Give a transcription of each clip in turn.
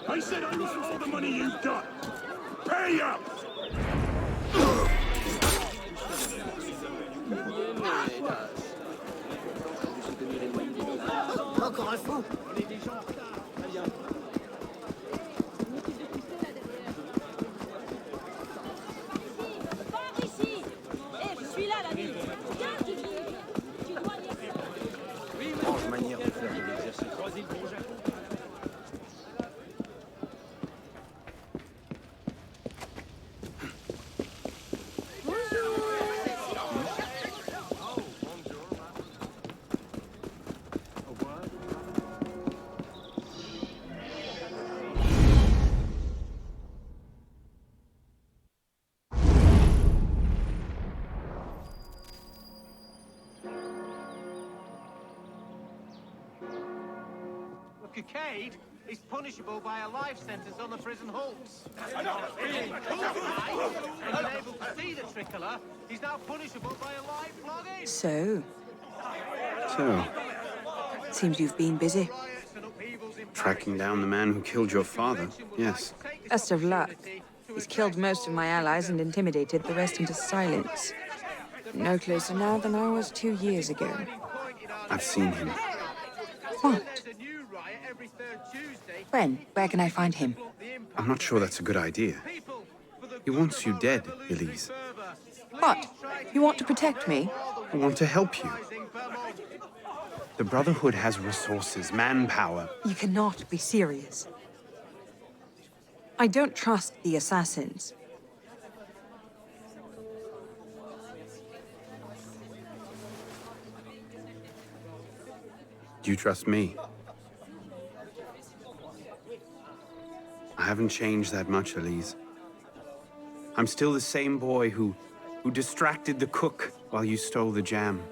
I said I want all the money you've got! Pay up! Encore un fou! Par ici! Eh, je suis là, l'ami! Viens, Kiki! Tu dois lire ça! Étrange manière de faire de l'exercice. Khadeer is punishable by a life sentence on the prison hulks. And unable to see the tricolour, he's now punishable by a life flogging. So, So, seems you've been busy. tracking down the man who killed your father, yes. Best of luck. He's killed most of my allies and intimidated the rest into silence. No closer now than I was 2 years ago. I've seen him. What? When? Where can I find him? I'm not sure that's a good idea. He wants you dead, Elise. What? You want to protect me? I want to help you. The Brotherhood has resources, manpower. You cannot be serious. I don't trust the assassins. Do you trust me? I haven't changed that much, Elise. I'm still the same boy who distracted the cook while you stole the jam.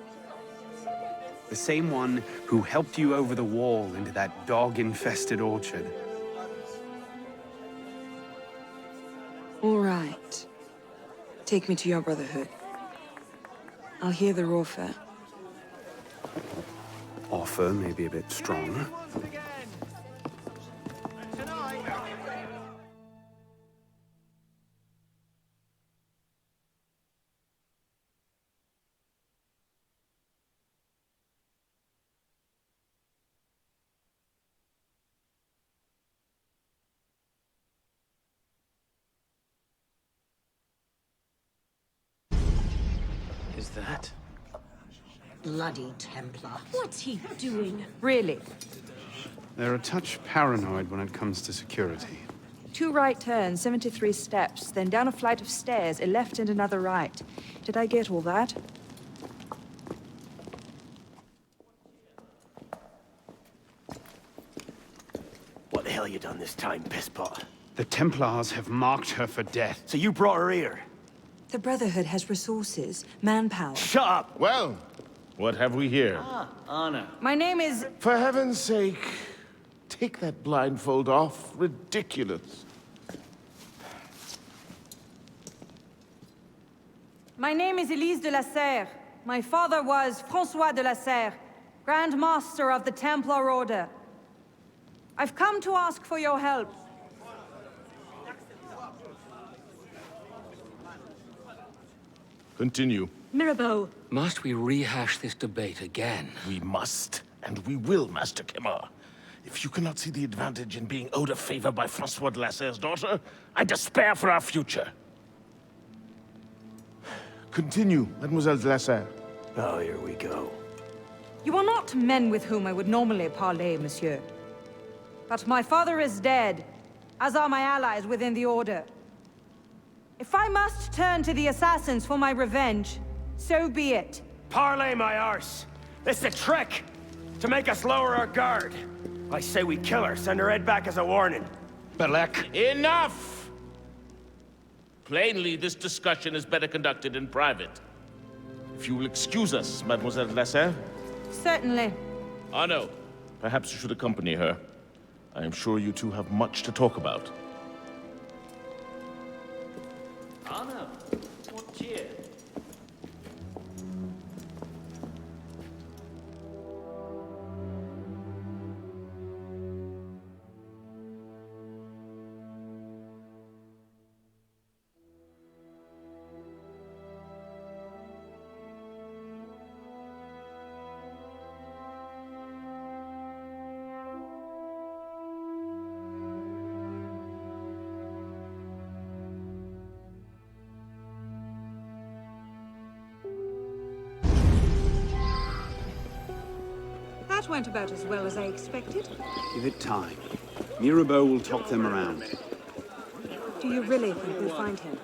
The same one who helped you over the wall into that dog-infested orchard. All right. Take me to your Brotherhood. I'll hear the offer. Offer may be a bit strong. Is that? Bloody Templar. What's he doing? Really? They're a touch paranoid when it comes to security. 2 right turns, 73 steps, then down a flight of stairs, a left and another right. Did I get all that? What the hell you done this time, pisspot? The Templars have marked her for death. So you brought her here? The Brotherhood has resources, manpower. Shut up! Well, what have we here? Arno. My name is... For heaven's sake, take that blindfold off. Ridiculous. My name is Elise de la Serre. My father was François de la Serre, Grand Master of the Templar Order. I've come to ask for your help. Continue. Mirabeau, Must we rehash this debate again? We must, and we will, Master Kemar. If you cannot see the advantage in being owed a favor by François de la Serre's daughter, I despair for our future. Continue, Mademoiselle de la Serre. Oh, here we go. You are not men with whom I would normally parley, monsieur. But my father is dead, as are my allies within the Order. If I must turn to the assassins for my revenge, so be it. Parlay my arse! It's a trick! To make us lower our guard. I say we kill her, send her head back as a warning. Belek. Enough! Plainly, this discussion is better conducted in private. If you will excuse us, Mademoiselle de la Serre. Certainly. Arno, perhaps you should accompany her. I am sure you two have much to talk about. Arno, what cheer? went about as well as I expected. Give it time. Mirabeau will talk them around. Do you really think we'll find him?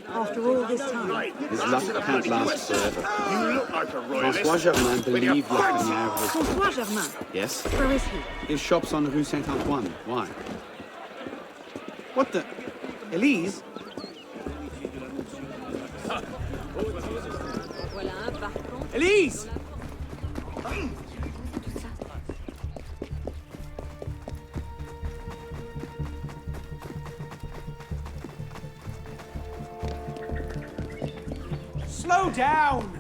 After all this time? His luck can't last forever. You look like a royalist. François Germain believed Lafreniere was... François Germain? Yes? Where is he? His shop's on the Rue Saint-Antoine. Why? What the... Elise? Elise! Slow down!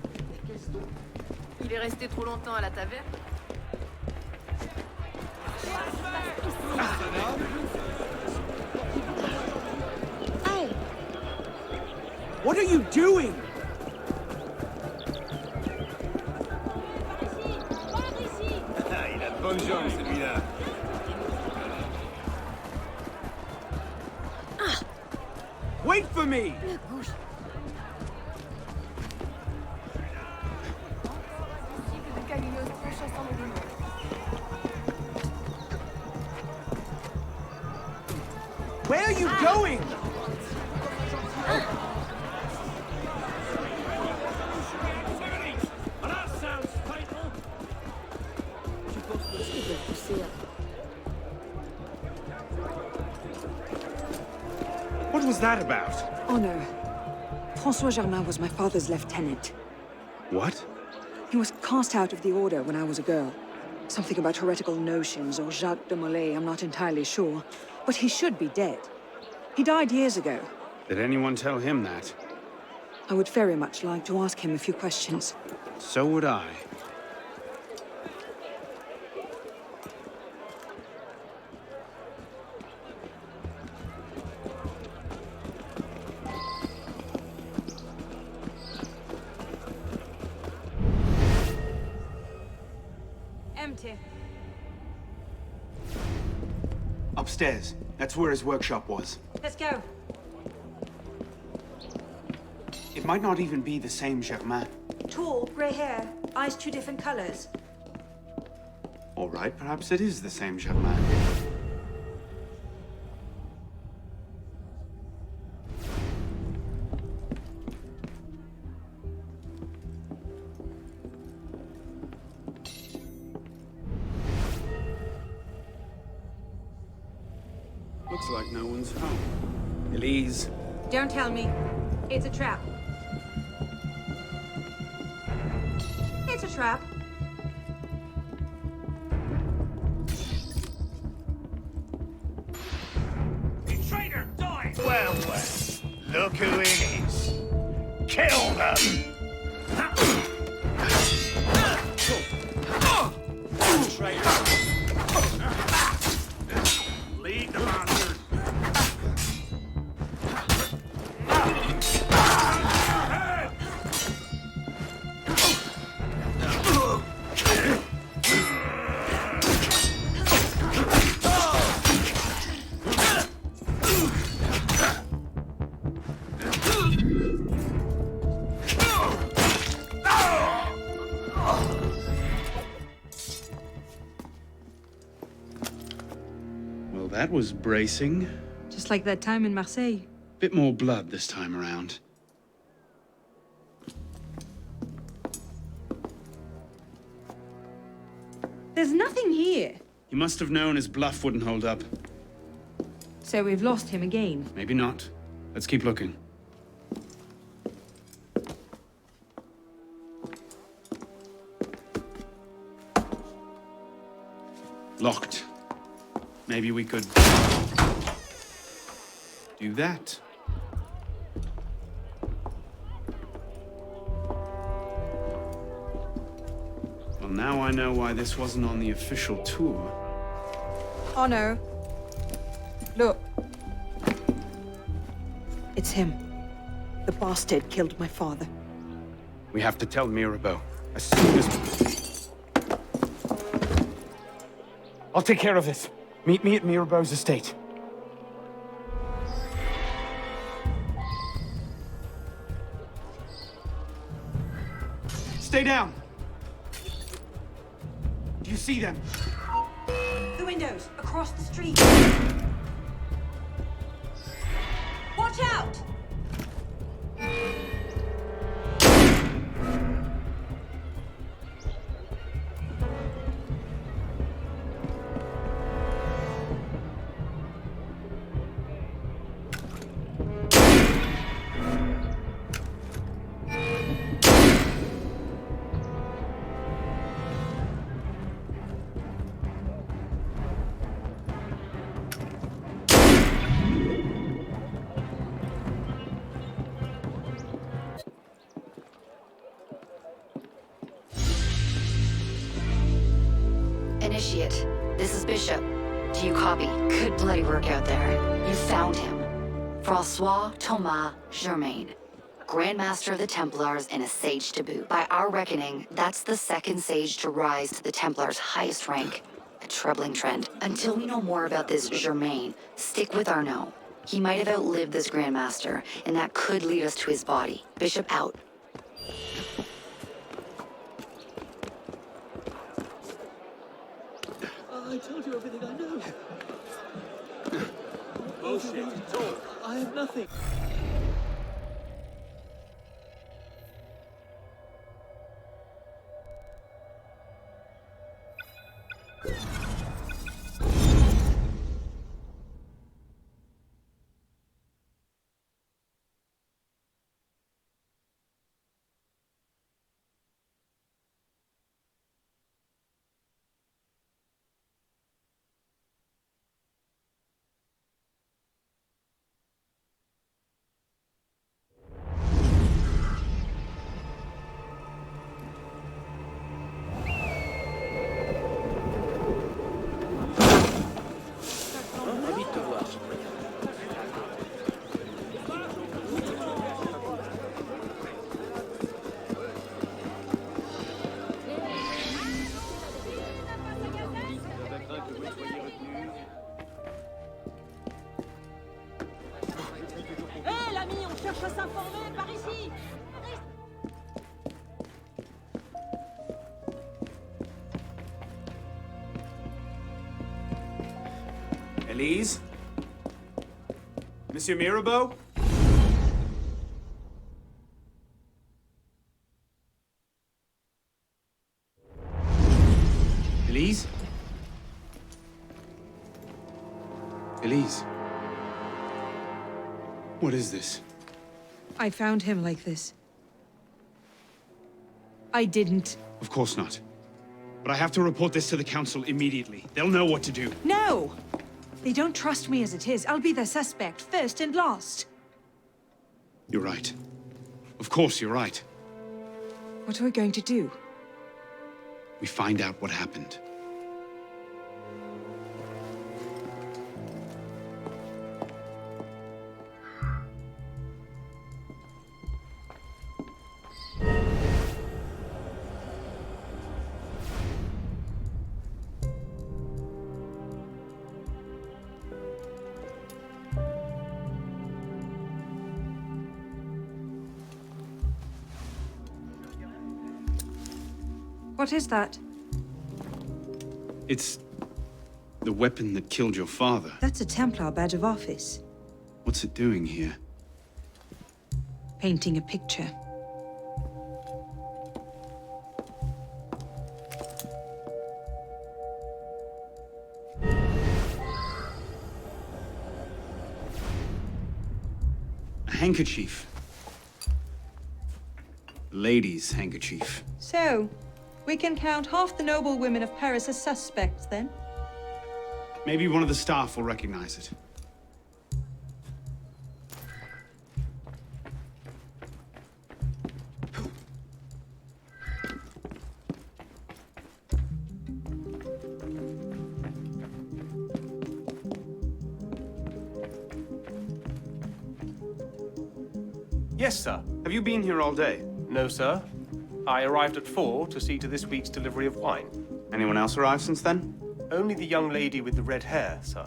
Il est resté trop longtemps à la taverne. What are you doing? Il a de bonnes jambes, celui-là. Wait for me! Where are you going? What was that about? Arno. François Germain was my father's lieutenant. What? He was cast out of the order when I was a girl. Something about heretical notions or Jacques de Molay, I'm not entirely sure. But he should be dead. He died years ago. Did anyone tell him that? I would very much like to ask him a few questions. So would I. Empty. Upstairs. That's where his workshop was. Let's go. It might not even be the same Germain. Tall, grey hair, eyes two different colors. All right, perhaps it is the same Germain. Looks like no one's home. Elise. Don't tell me. It's a trap. It's a trap. Traitor, die! Well, look who it is. Kill them! Traitor! Lead the bastard! Well, that was bracing. Just like that time in Marseille. Bit more blood this time around. There's nothing here. He must have known his bluff wouldn't hold up. So we've lost him again. Maybe not. Let's keep looking. Locked. Maybe we could... do that. Well, now I know why this wasn't on the official tour. Arno. Look. It's him. The bastard killed my father. We have to tell Mirabeau. As soon as... I'll take care of this. Meet me at Mirabeau's estate. Stay down. Do you see see them. The windows, across the street. Watch out! Initiate, this is Bishop. Do you copy? Good bloody work out there. You found him. Francois Thomas Germain, Grandmaster of the Templars and a Sage to boot. By our reckoning, that's the second Sage to rise to the Templars' highest rank. A troubling trend. Until we know more about this Germain, stick with Arno. He might have outlived this Grandmaster, and that could lead us to his body. Bishop out. I told you everything I know. Bullshit. Talk. I have nothing. Hé, l'ami, on cherche à s'informer, par ici. Elise? Monsieur Mirabeau? Elise? Elise? What is this? I found him like this. I didn't. Of course not. But I have to report this to the council immediately. They'll know what to do. No! They don't trust me as it is. I'll be their suspect, first and last. You're right. Of course you're right. What are we going to do? We find out what happened. What is that? It's the weapon that killed your father. That's a Templar badge of office. What's it doing here? Painting a picture. A handkerchief. Lady's handkerchief. So, we can count half the noble women of Paris as suspects, then? Maybe one of the staff will recognize it. Yes, sir. Have you been here all day? No, sir. I arrived at 4 to see to this week's delivery of wine. Anyone else arrived since then? Only the young lady with the red hair, sir.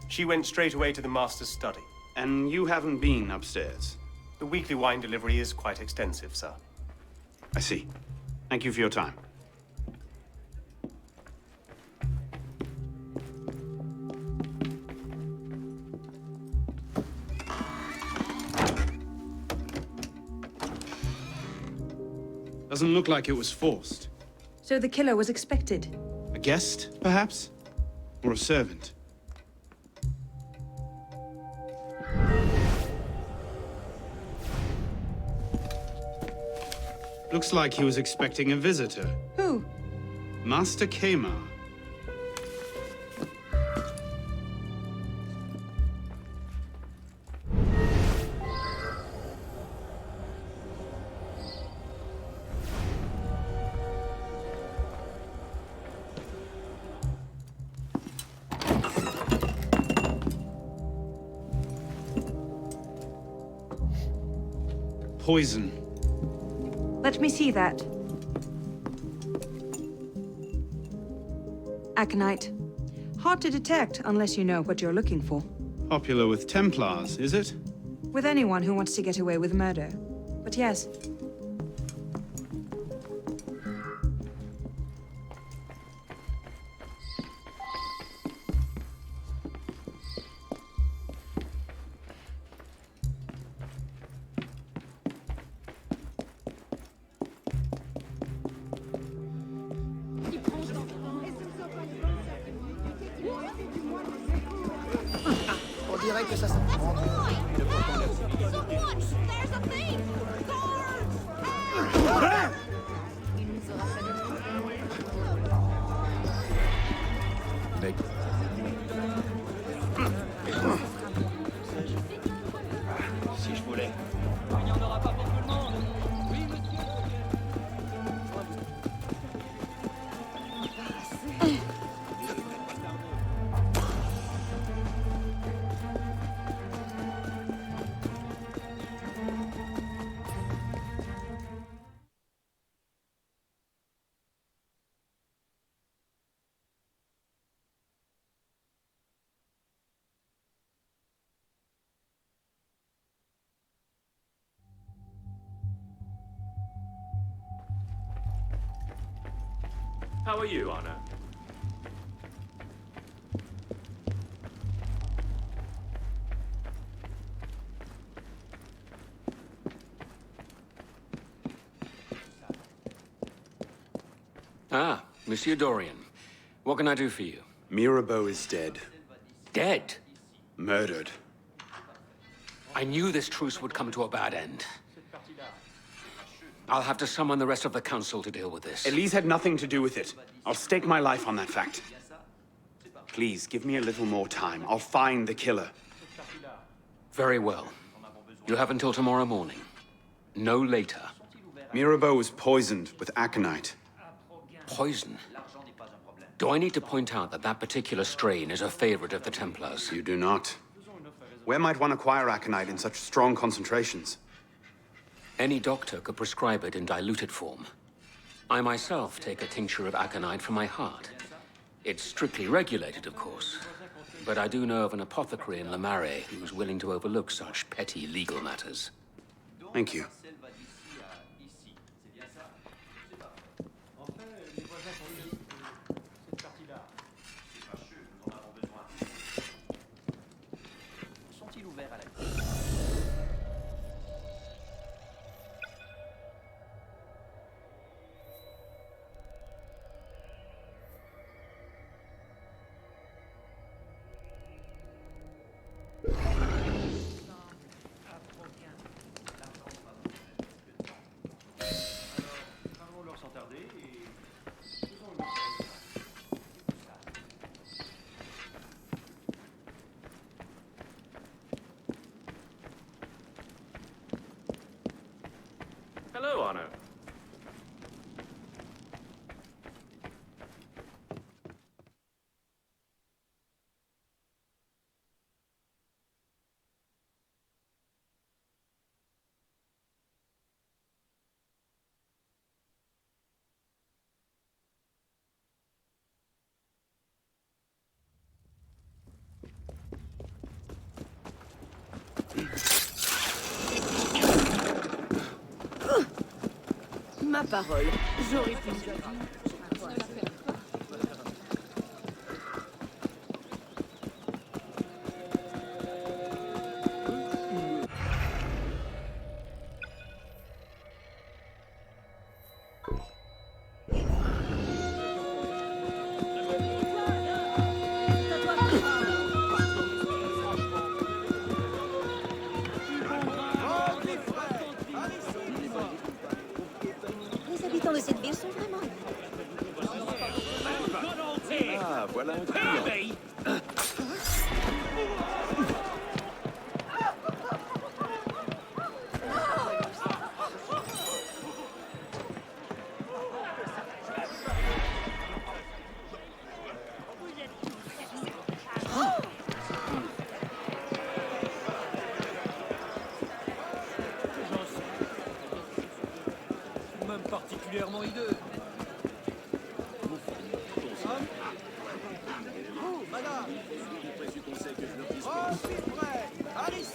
She went straight away to the master's study. And you haven't been upstairs? The weekly wine delivery is quite extensive, sir. I see. Thank you for your time. Doesn't look like it was forced. So the killer was expected. A guest, perhaps? Or a servant? Looks like he was expecting a visitor. Who? Master Khadeer. Poison. Let me see that. Aconite. Hard to detect unless you know what you're looking for. Popular with Templars, is it? With anyone who wants to get away with murder. But yes. Si je voulais. How are you, Arno? Ah, Monsieur Dorian. What can I do for you? Mirabeau is dead. Dead? Murdered. I knew this truce would come to a bad end. I'll have to summon the rest of the council to deal with this. Elise had nothing to do with it. I'll stake my life on that fact. Please, give me a little more time. I'll find the killer. Very well. You have until tomorrow morning. No later. Mirabeau was poisoned with aconite. Poison? Do I need to point out that that particular strain is a favorite of the Templars? You do not. Where might one acquire aconite in such strong concentrations? Any doctor could prescribe it in diluted form. I myself take a tincture of aconite for my heart. It's strictly regulated, of course. But I do know of an apothecary in Le Marais who's willing to overlook such petty legal matters. Thank you. Hello, Arno. Ma parole, j'aurais pu... me? Même particulièrement hideux. Oh, madame! Tu conseilles que je leur dise quoi? Je suis prêt! Allez!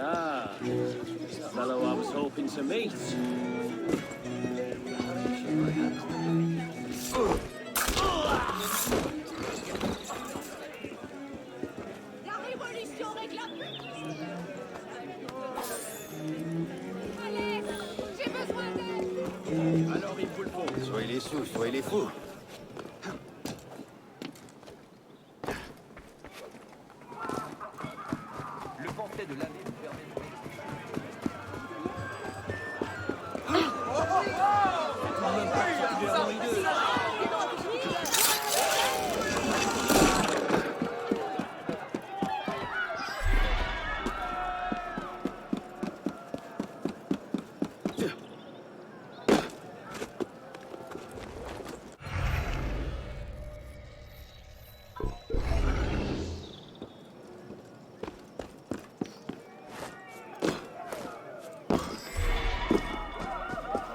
Ah, fellow I was hoping to meet. La révolution réclame... Allez, j'ai besoin d'aide. Alors il vous le faut. Soyez les sous, soyez les fous. Le pamphlet de l'année vous permet de... Même particulièrement hideux.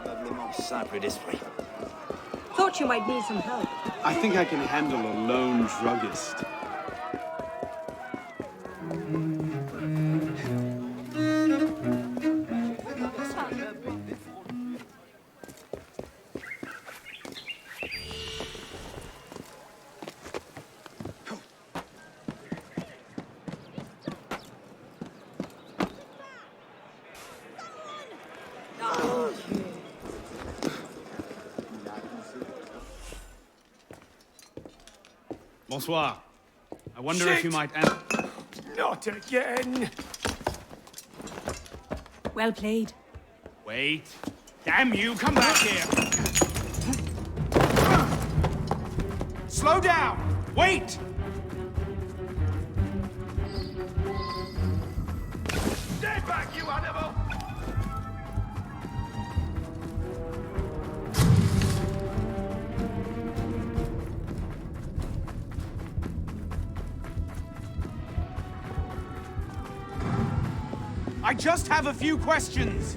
Probablement simple d'esprit. Thought you might need some help. I think I can handle a lone druggist. Bonsoir. I wonder if you might... Not again! Well played. Wait. Damn you, come back here! Slow down! Wait! Stay back, you animal! I just have a few questions.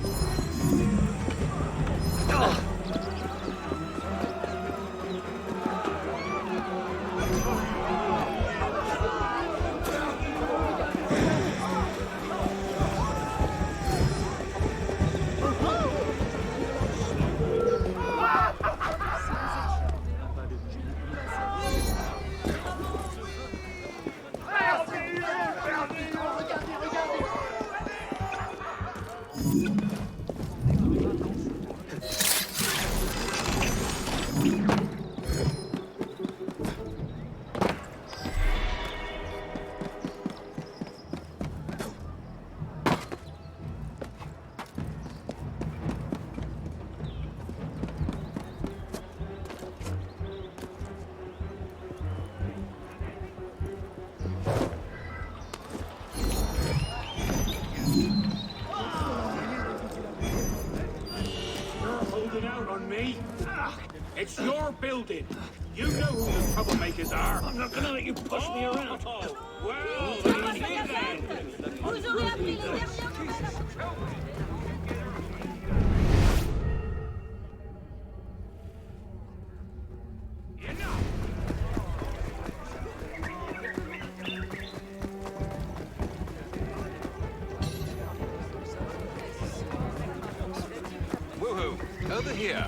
It's your building. You know who the troublemakers are. I'm not gonna let you push me around. Well, then. Vous aurez appris les dernières nouvelles. Woohoo! Over here.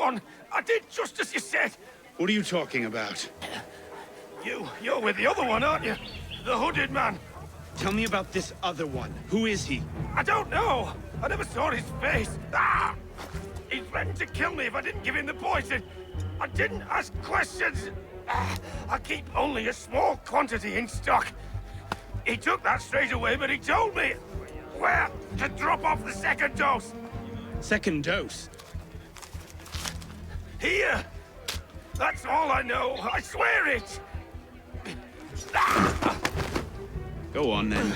one. I did just as you said. What are you talking about? You're with the other one, aren't you? The hooded man. Tell me about this other one. Who is he? I don't know. I never saw his face. Ah! He threatened to kill me if I didn't give him the poison. I didn't ask questions. Ah, I keep only a small quantity in stock. He took that straight away, but he told me where to drop off the second dose. Second dose? Here. That's all I know. I swear it. Ah! Go on, then.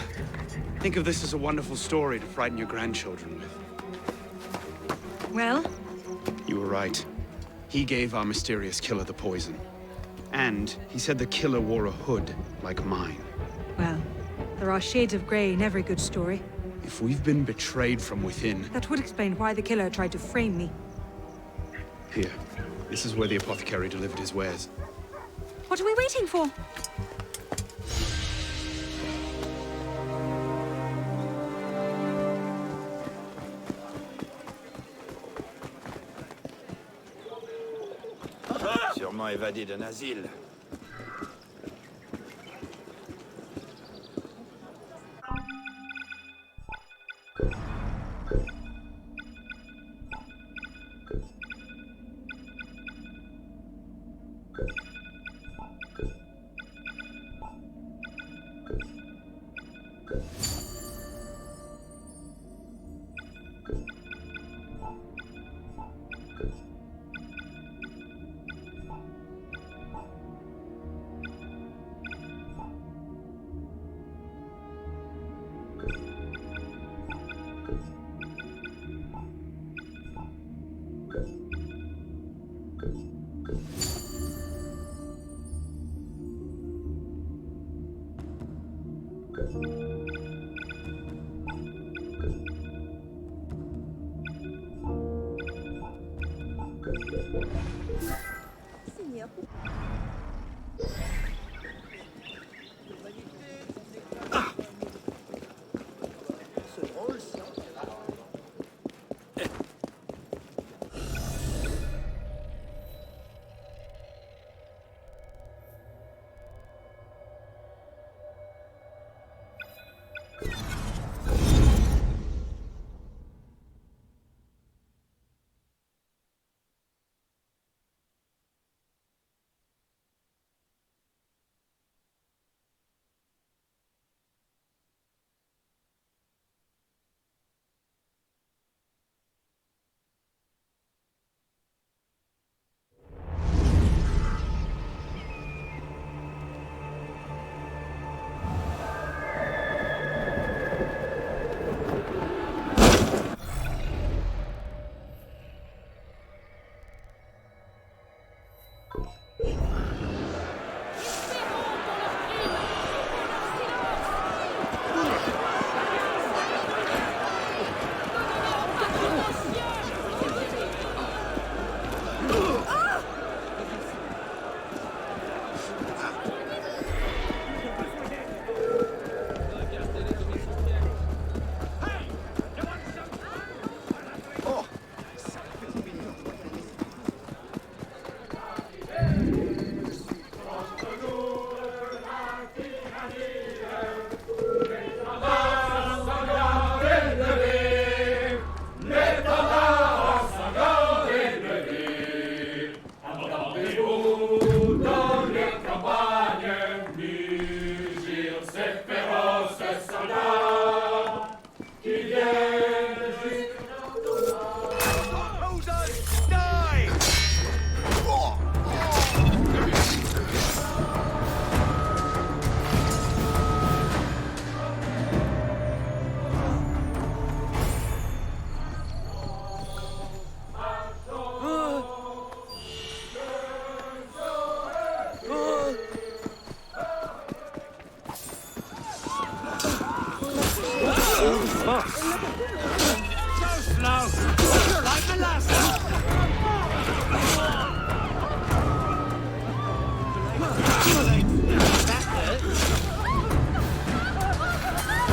Think of this as a wonderful story to frighten your grandchildren with. Well? You were right. He gave our mysterious killer the poison. And he said the killer wore a hood like mine. Well, there are shades of grey in every good story. If we've been betrayed from within... That would explain why the killer tried to frame me. Here. This is where the apothecary delivered his wares. What are we waiting for? Sûrement évadé d'un asile.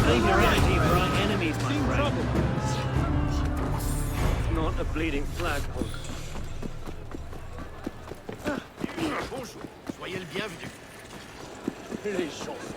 Save your energy for our enemies, my friend. It's not a bleeding flagpole. Soyez le bienvenu. Les chansons.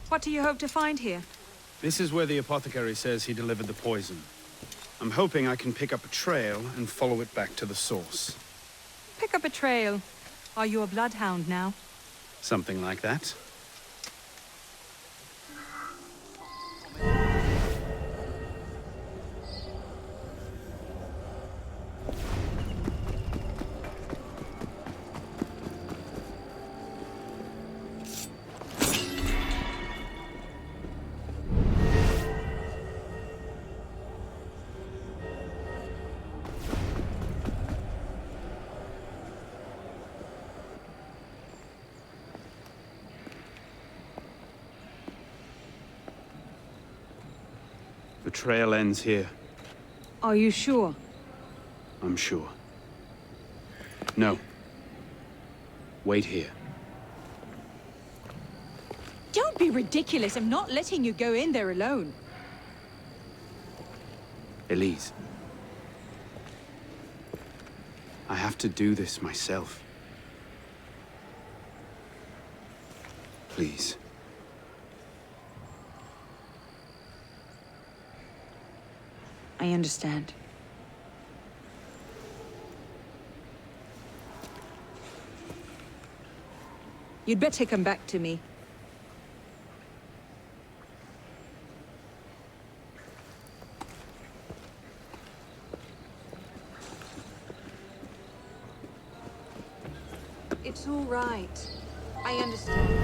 What do you hope to find here? This is where the apothecary says he delivered the poison. I'm hoping I can pick up a trail and follow it back to the source. Pick up a trail. Are you a bloodhound now? Something like that. The trail ends here. Are you sure? I'm sure. No. Wait here. Don't be ridiculous. I'm not letting you go in there alone. Elise. I have to do this myself. Please. I understand. You'd better come back to me. It's all right. I understand.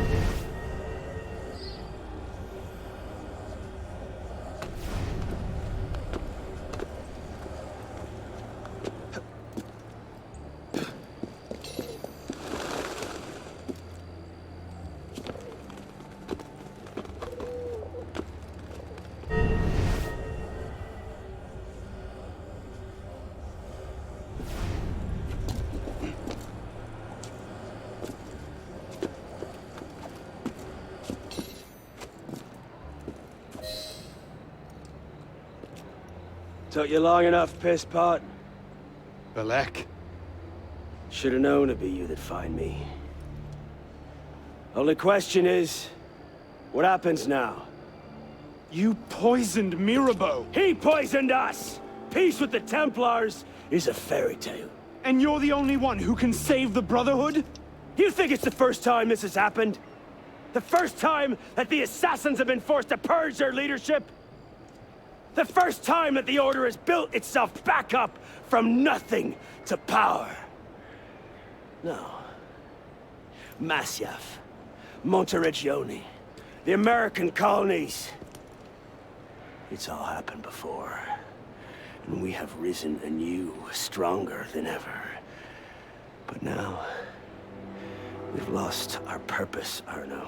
Took you long enough, piss pot. Balek. Should have known it'd be you that find me. Only question is, what happens now? You poisoned Mirabeau! He poisoned us! Peace with the Templars is a fairy tale. And you're the only one who can save the Brotherhood? You think it's the first time this has happened? The first time that the assassins have been forced to purge their leadership? The first time that the Order has built itself back up from nothing to power? No. Masyaf, Monteregione, the American colonies. It's all happened before. And we have risen anew, stronger than ever. But now, we've lost our purpose, Arno.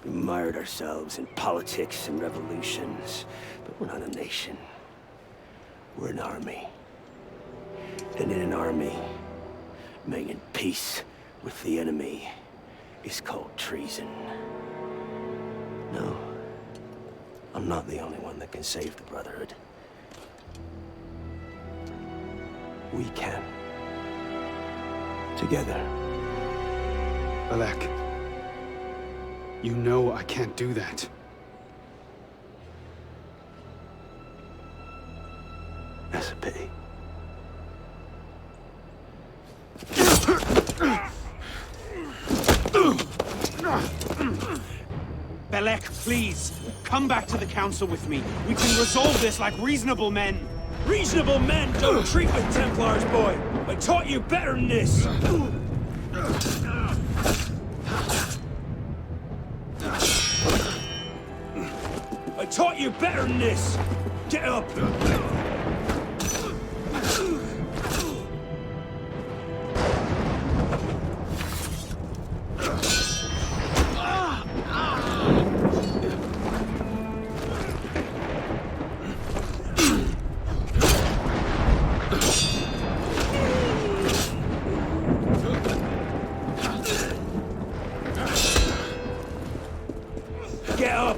We mired ourselves in politics and revolutions, but we're not a nation. We're an army. And in an army, making peace with the enemy is called treason. No, I'm not the only one that can save the Brotherhood. We can. Together. Balak, you know I can't do that. That's a pity. Balak, please, come back to the Council with me. We can resolve this like reasonable men. Reasonable men don't treat with Templars, boy! I taught you better than this! I taught you better than this! Get up! Get up!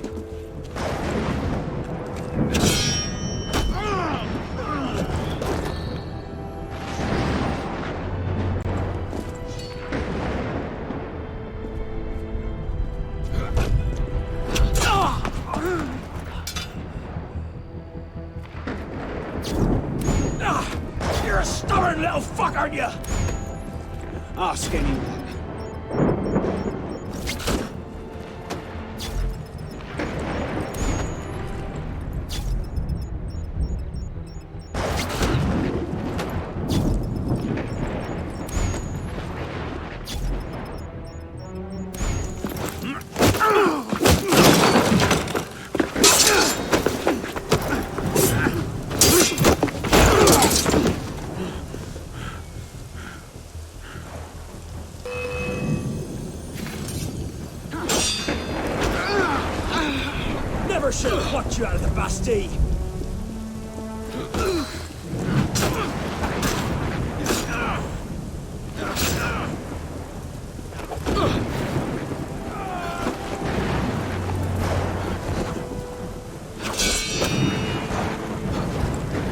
You're a stubborn little fuck, aren't you? Ask anyone. Never should have plucked you out of the Bastille.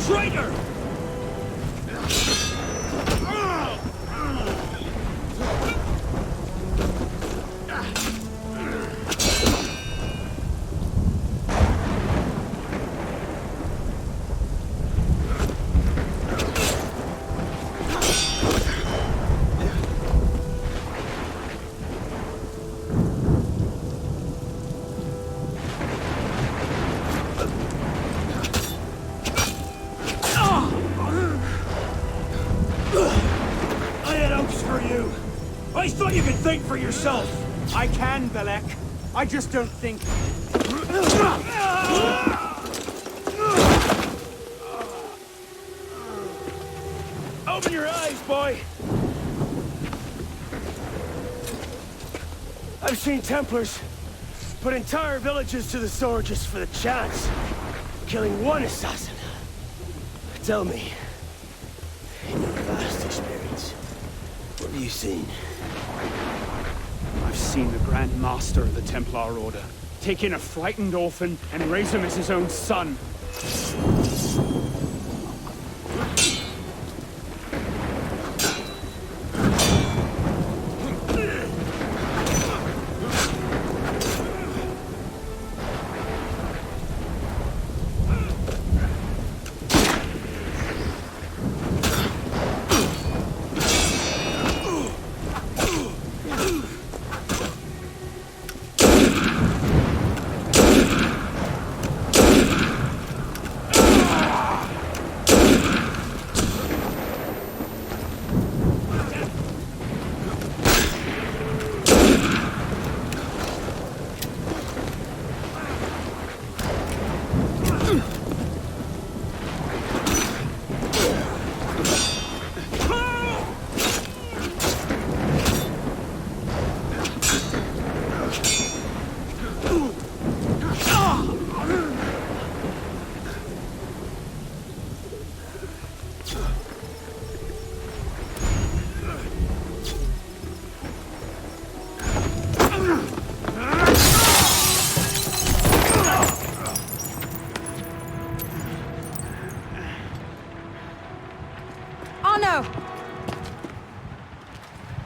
Traitor! I had hopes for you. I thought you could think for yourself. I can, Balak. I just don't think... Open your eyes, boy. I've seen Templars put entire villages to the sword just for the chance of killing one assassin. Tell me, in your vast experience, what have you seen? I've seen the Grand Master of the Templar Order take in a frightened orphan and raise him as his own son.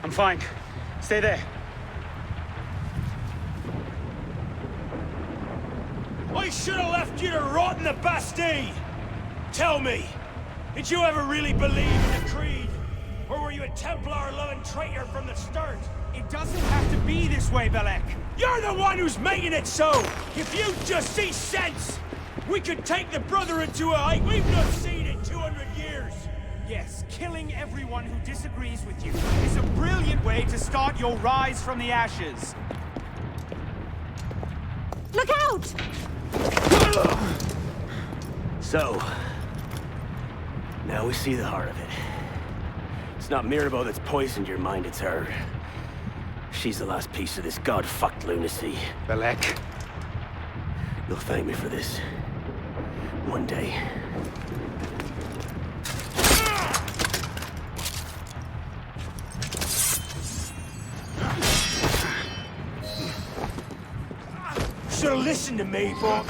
I'm fine. Stay there. I should have left you to rot in the Bastille! Tell me, did you ever really believe in the Creed? Or were you a Templar-loving traitor from the start? It doesn't have to be this way, Belek. You're the one who's making it so! If you just see sense, we could take the Brotherhood to a height we've not seen in 200 years! Yes, killing everyone who disagrees with you is a brilliant way to start your rise from the ashes. Look out! So, now we see the heart of it. It's not Mirabeau that's poisoned your mind, it's her. She's the last piece of this god-fucked lunacy. Belek. You'll thank me for this. One day. Should've listened to me, boy.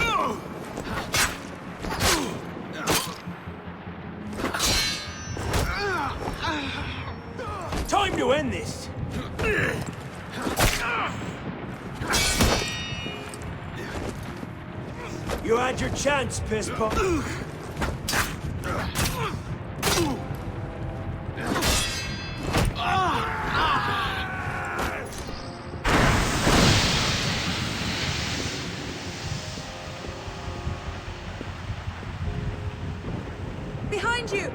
Time to end this. You had your chance, pisspot. Behind you!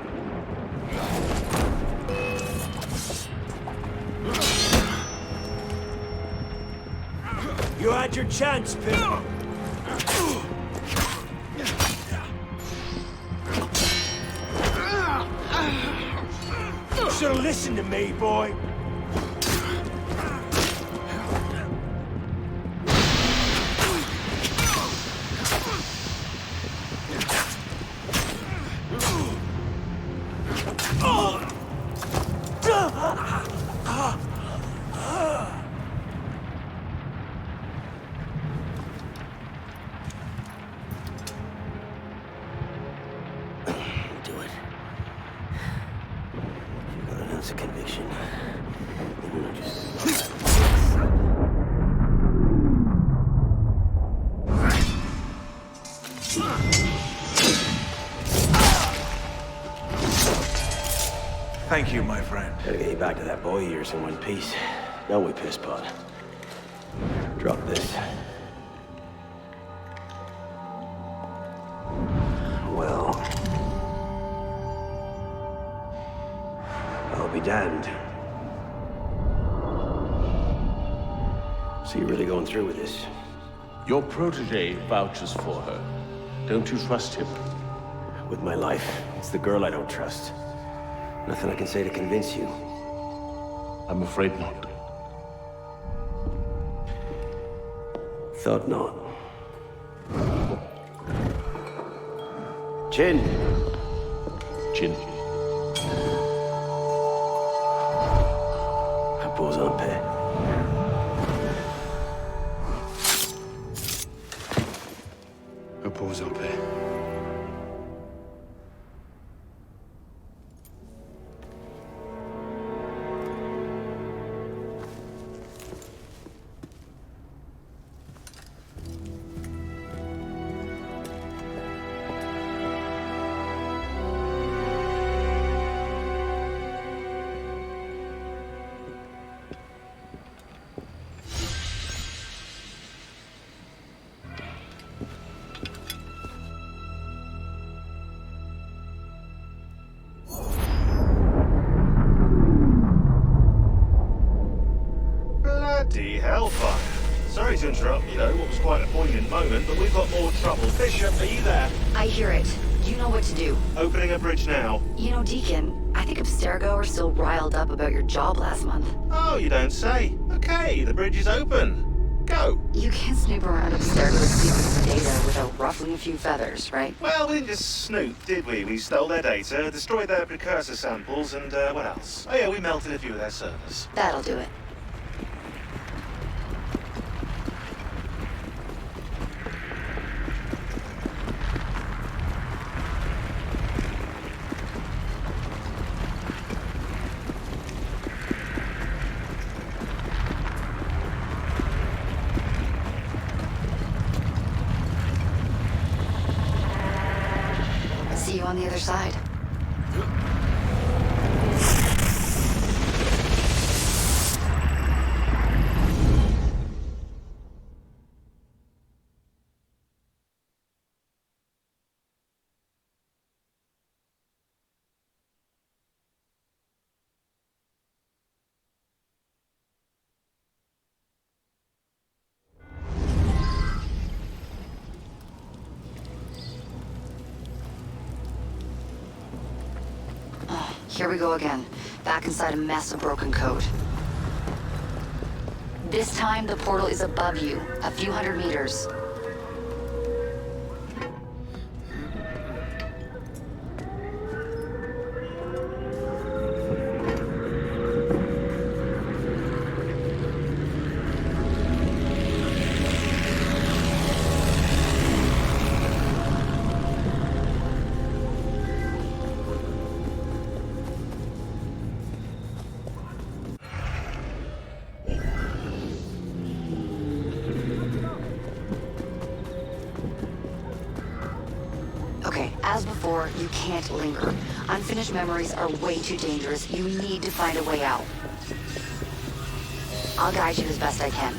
You had your chance, pisspot. Should've listened to me, boy. A conviction. And you're just... Thank you, my friend. Gotta get you back to that boy of yours in one piece. Don't we, pisspot? Drop this. Well... I'll be damned. So you're really going through with this? Your protege vouches for her. Don't you trust him? With my life. It's the girl I don't trust. Nothing I can say to convince you. I'm afraid not. Thought not. Chin. Chin. Repose en paix. Repose en paix. Bloody hellfire. Sorry to interrupt, what was quite a poignant moment, but we've got more trouble. Bishop, are you there? I hear it. You know what to do. Opening a bridge now. You know, Deacon, I think Abstergo are still riled up about your job last month. Oh, you don't say. Okay, the bridge is open. Go. You can't snoop around Abstergo's secret data without ruffling a few feathers, right? Well, we didn't just snoop, did we? We stole their data, destroyed their precursor samples, and what else? Oh yeah, we melted a few of their servers. That'll do it. on the other side. Here we go again, back inside a mess of broken code. This time, the portal is above you, a few hundred meters. Okay, as before, you can't linger. Unfinished memories are way too dangerous. You need to find a way out. I'll guide you as best I can.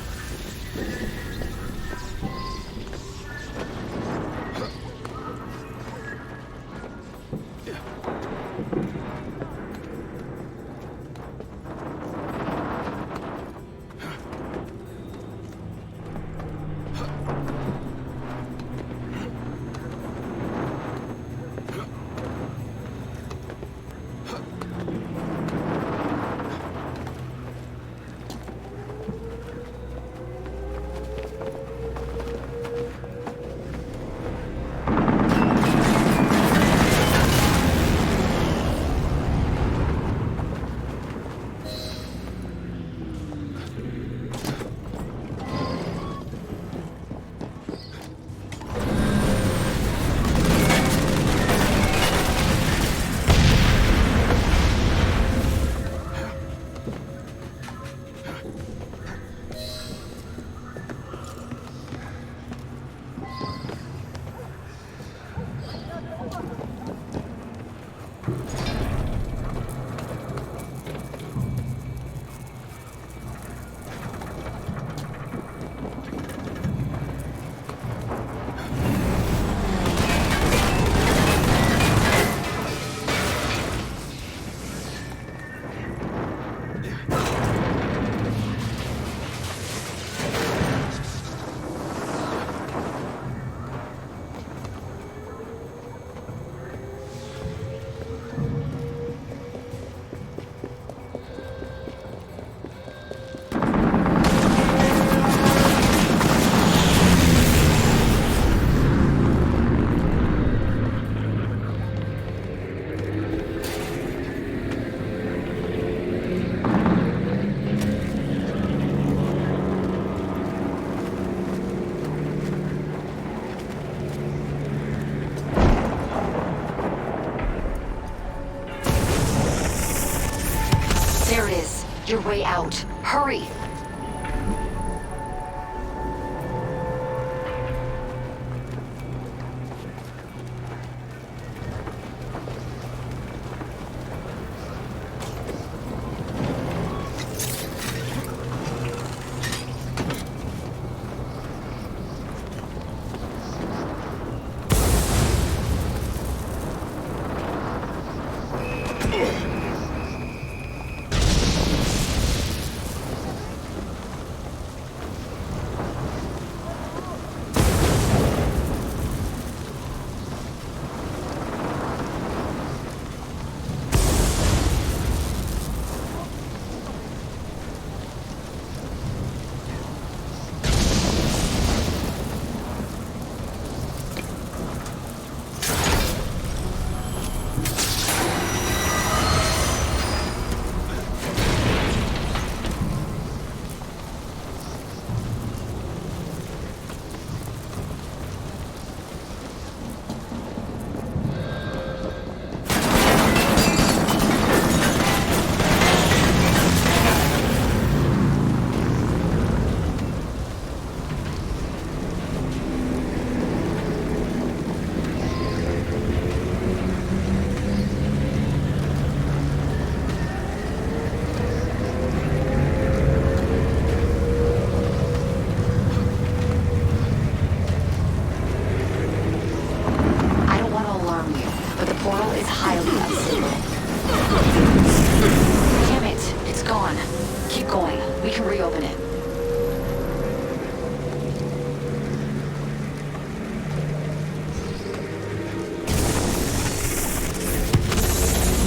There it is. Your way out. Hurry! We can reopen it.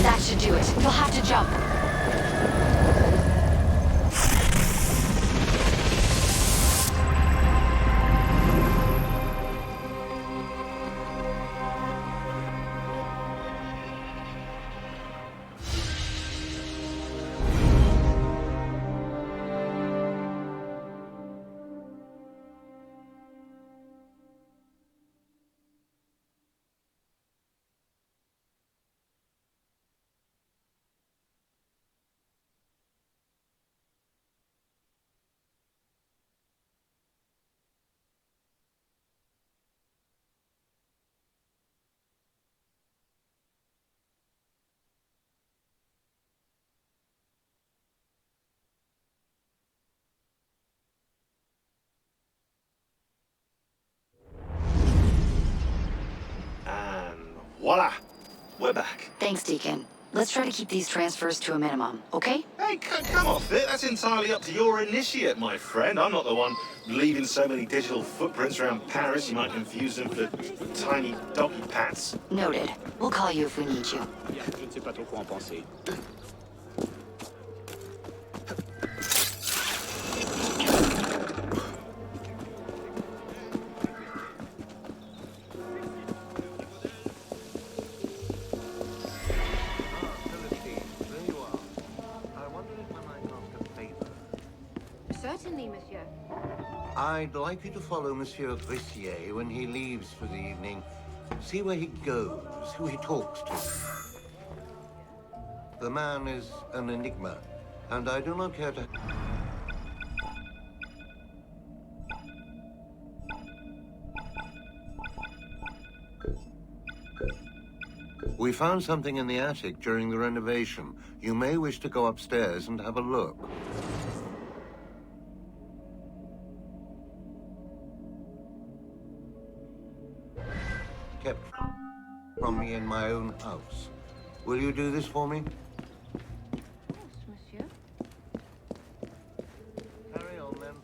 That should do it. You'll have to jump. Voila! We're back. Thanks, Deacon. Let's try to keep these transfers to a minimum, okay? Hey, come off it. That's entirely up to your initiate, my friend. I'm not the one leaving so many digital footprints around Paris you might confuse them for tiny doggy pats. Noted. We'll call you if we need you. Je ne sais pas trop quoi en penser. Certainly, monsieur. I'd like you to follow Monsieur Brissier when he leaves for the evening. See where he goes, who he talks to. The man is an enigma, and I do not care to... We found something in the attic during the renovation. You may wish to go upstairs and have a look. Kept from me in my own house. Will you do this for me? Yes, monsieur. Carry on, then.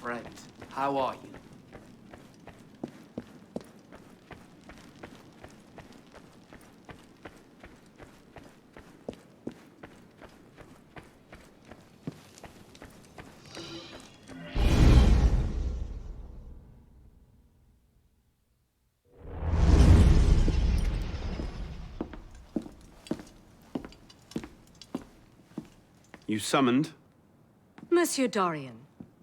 friend. How are you? You summoned? Monsieur Dorian,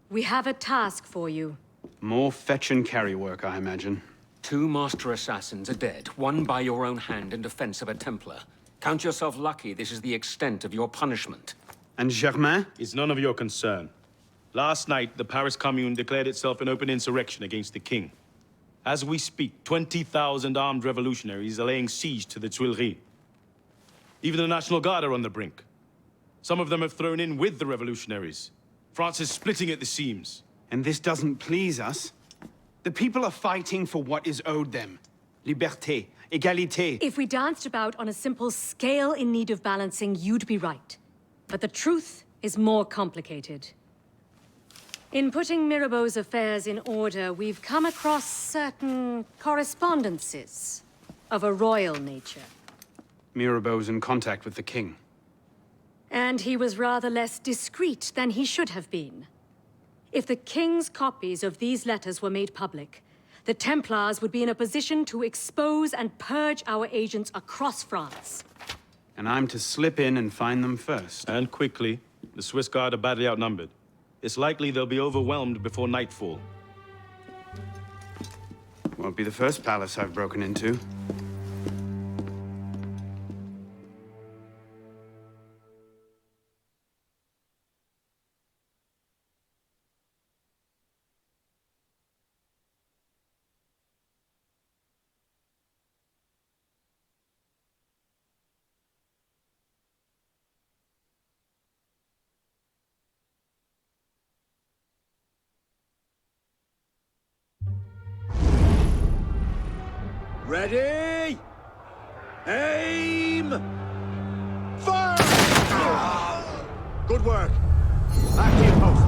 we have a task for you. More fetch and carry work, I imagine. 2 master assassins are dead, one by your own hand in defense of a Templar. Count yourself lucky this is the extent of your punishment. And Germain? It's none of your concern. Last night, the Paris Commune declared itself an open insurrection against the king. As we speak, 20,000 armed revolutionaries are laying siege to the Tuileries. Even the National Guard are on the brink. Some of them have thrown in with the revolutionaries. France is splitting at the seams. And this doesn't please us? The people are fighting for what is owed them. Liberté, égalité. If we danced about on a simple scale in need of balancing, you'd be right. But the truth is more complicated. In putting Mirabeau's affairs in order, we've come across certain correspondences of a royal nature. Mirabeau's in contact with the king. And he was rather less discreet than he should have been. If the king's copies of these letters were made public, the Templars would be in a position to expose and purge our agents across France. And I'm to slip in and find them first. And quickly. The Swiss Guard are badly outnumbered. It's likely they'll be overwhelmed before nightfall. Won't be the first palace I've broken into. Ready? Aim! Fire! Good work. Back to your posts.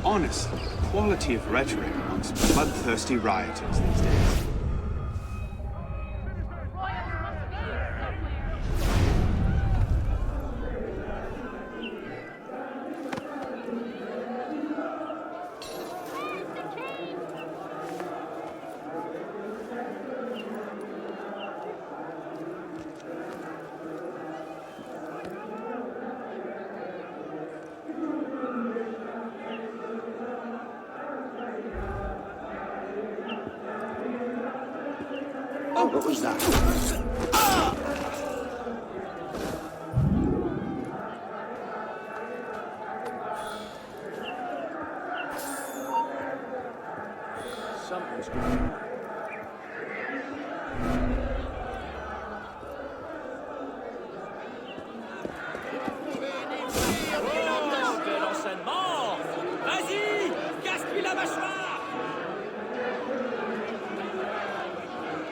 Honest, quality of rhetoric amongst bloodthirsty rioters these days. What was that? Something's going on. De l'enchaînement! Vas-y! Casse-lui la mâchoire!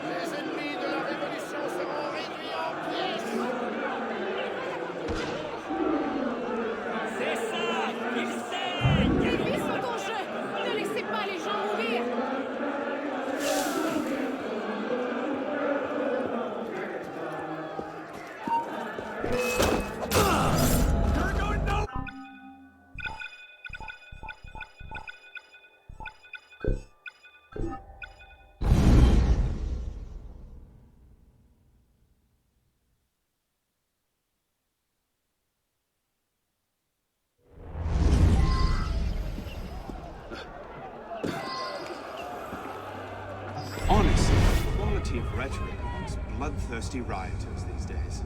Les ennemis de la Révolution seront réduits en pièces! C'est ça! Il saigne! Les vies sont en jeu! Ne laissez pas les gens mourir! Honest, quality of rhetoric amongst bloodthirsty rioters these days.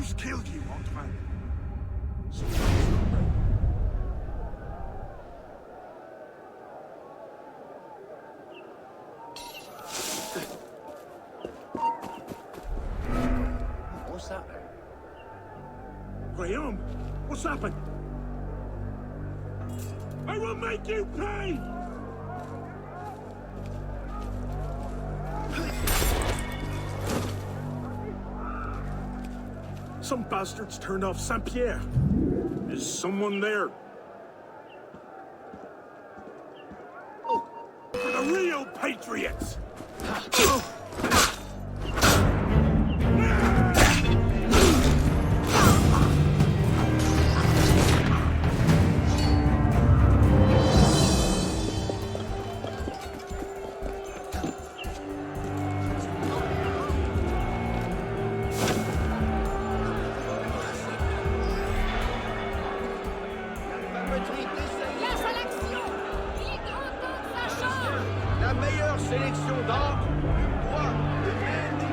Who's killed you, Antoine? What's that then? Graham, what's happened? I will make you pay! Some bastards turned off Saint-Pierre. Is someone there? For the real patriots! Place à l'action! Il est grand temps que ça change! La meilleure sélection d'armes, du bois, de mer, des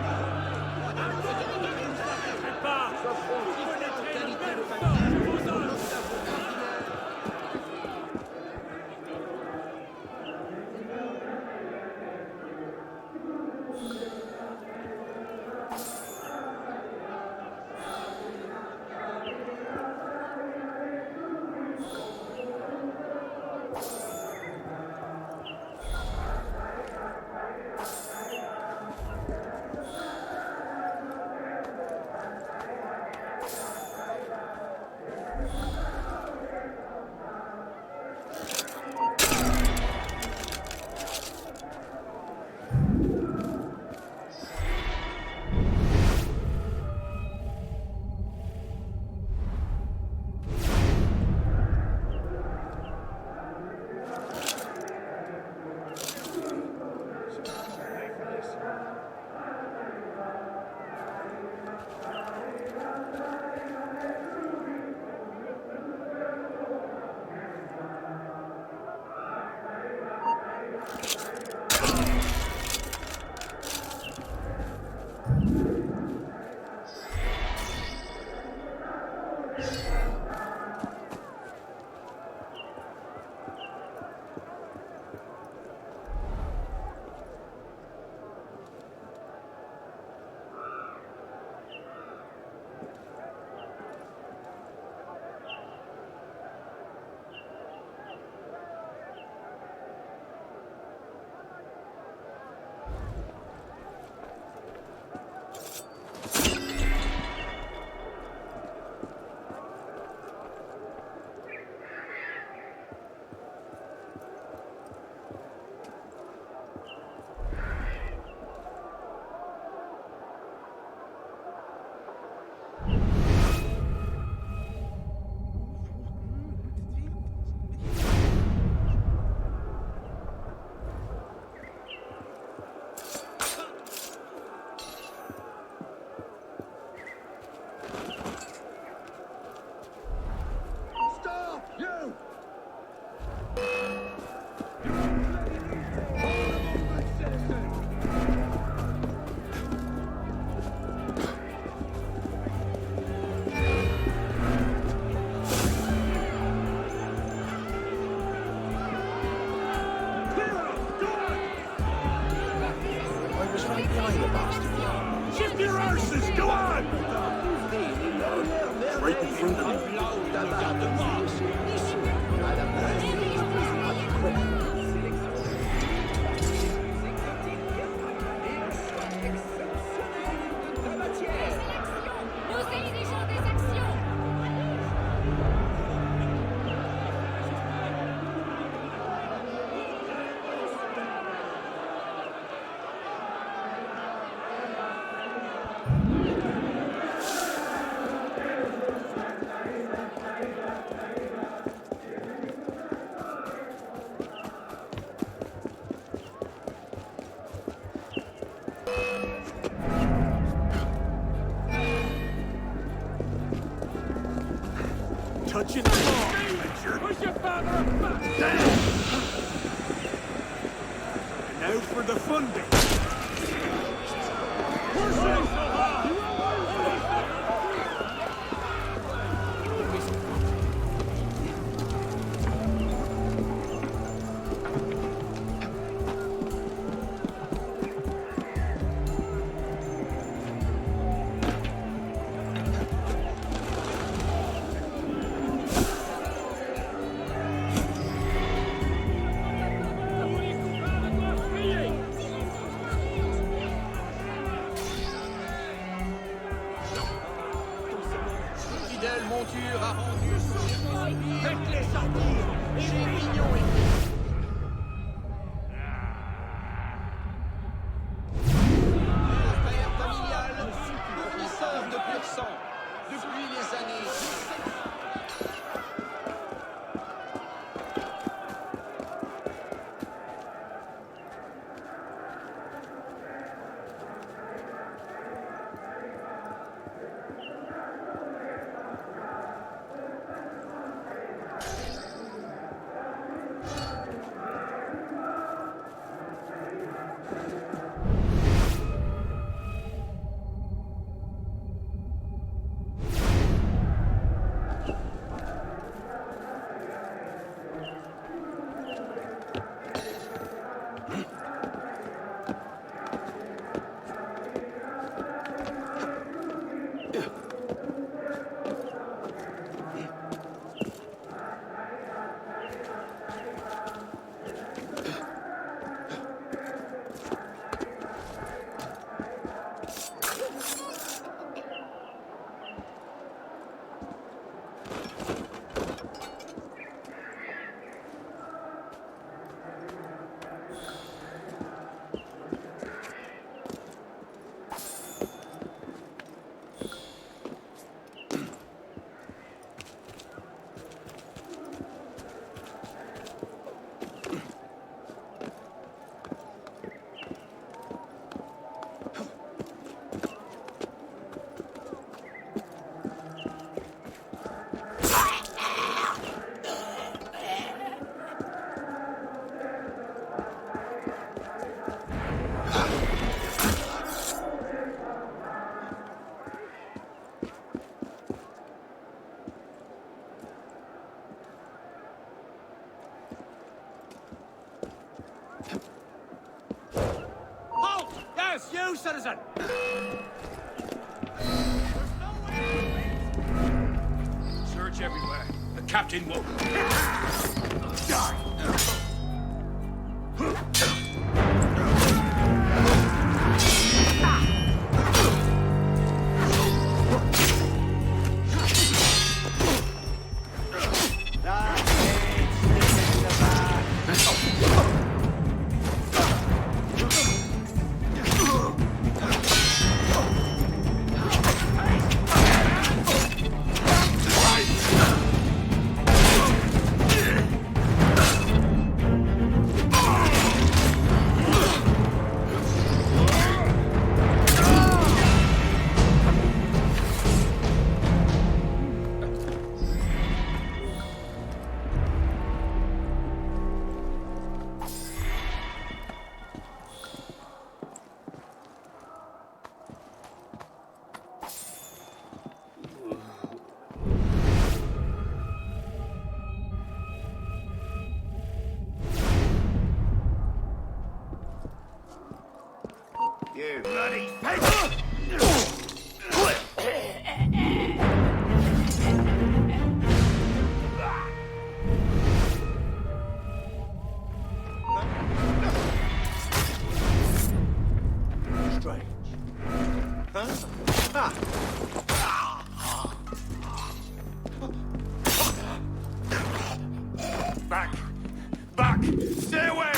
Shift your arses! Go on! Right in front of you. Touching the ball! Push your father up! And now for the fun bit! monture a rendu son... Faites-les sortir! Et les mignons L'affaire familiale, fournisseur de pur sang, depuis les années... You, citizen! Search everywhere. The captain won't. You bloody pig! Strange. Huh? Ah! Back! Back! Stay away!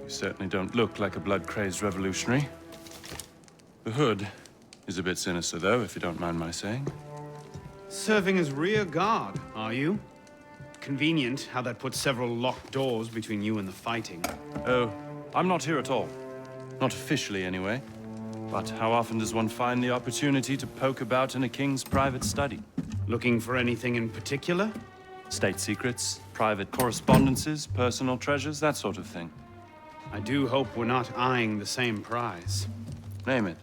You certainly don't look like a blood-crazed revolutionary. The hood is a bit sinister, though, if you don't mind my saying. Serving as rear guard, are you? Convenient how that puts several locked doors between you and the fighting. Oh, I'm not here at all. Not officially, anyway. But how often does one find the opportunity to poke about in a king's private study? Looking for anything in particular? State secrets, private correspondences, personal treasures, that sort of thing. I do hope we're not eyeing the same prize. Name it.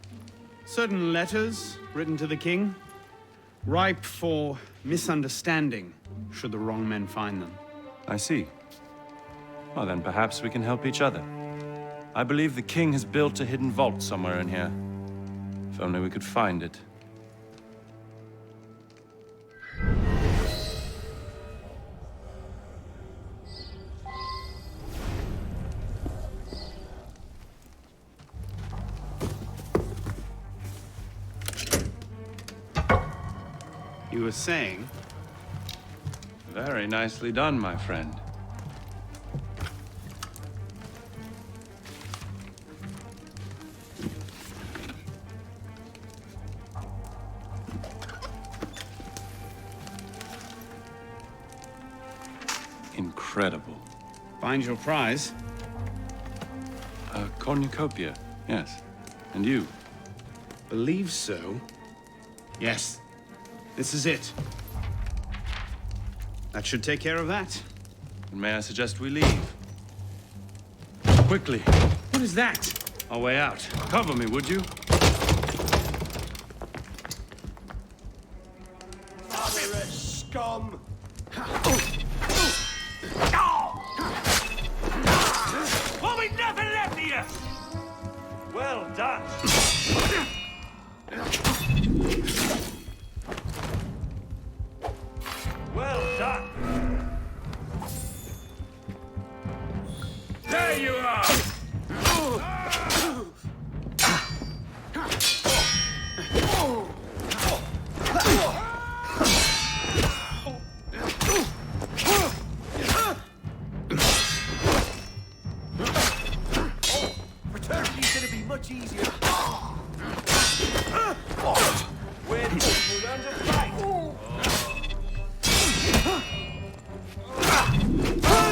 Certain letters written to the king, ripe for misunderstanding, should the wrong men find them. I see. Well, then perhaps we can help each other. I believe the king has built a hidden vault somewhere in here. If only we could find it. You were saying? Very nicely done, my friend. Incredible. Find your prize? A cornucopia, yes. And you? Believe so. Yes. This is it. That should take care of that. And may I suggest we leave? Quickly. What is that? Our way out. Cover me, would you? Pirate scum! Well, we never left here! Well done. Well done. There you are! Returning is gonna be much easier. Where did you learn to fight?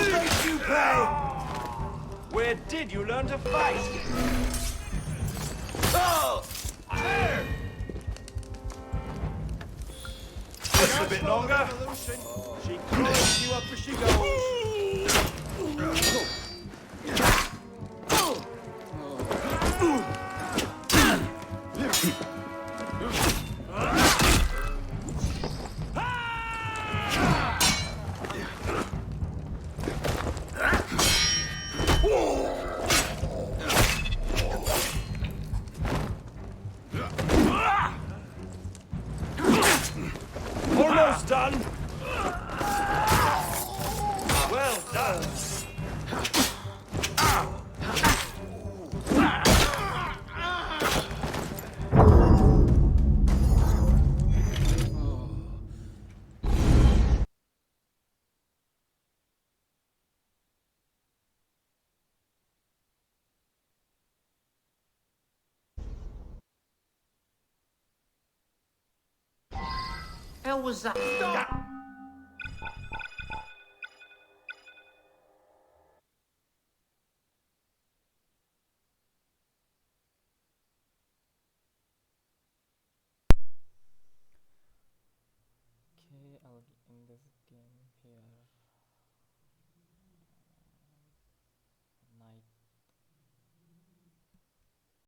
Did you pay? Where did you learn to fight? Oh! There! Just a bit longer. She closes you up as she goes. Almost done. Well done. Hell was that? Stop! Okay, in this game here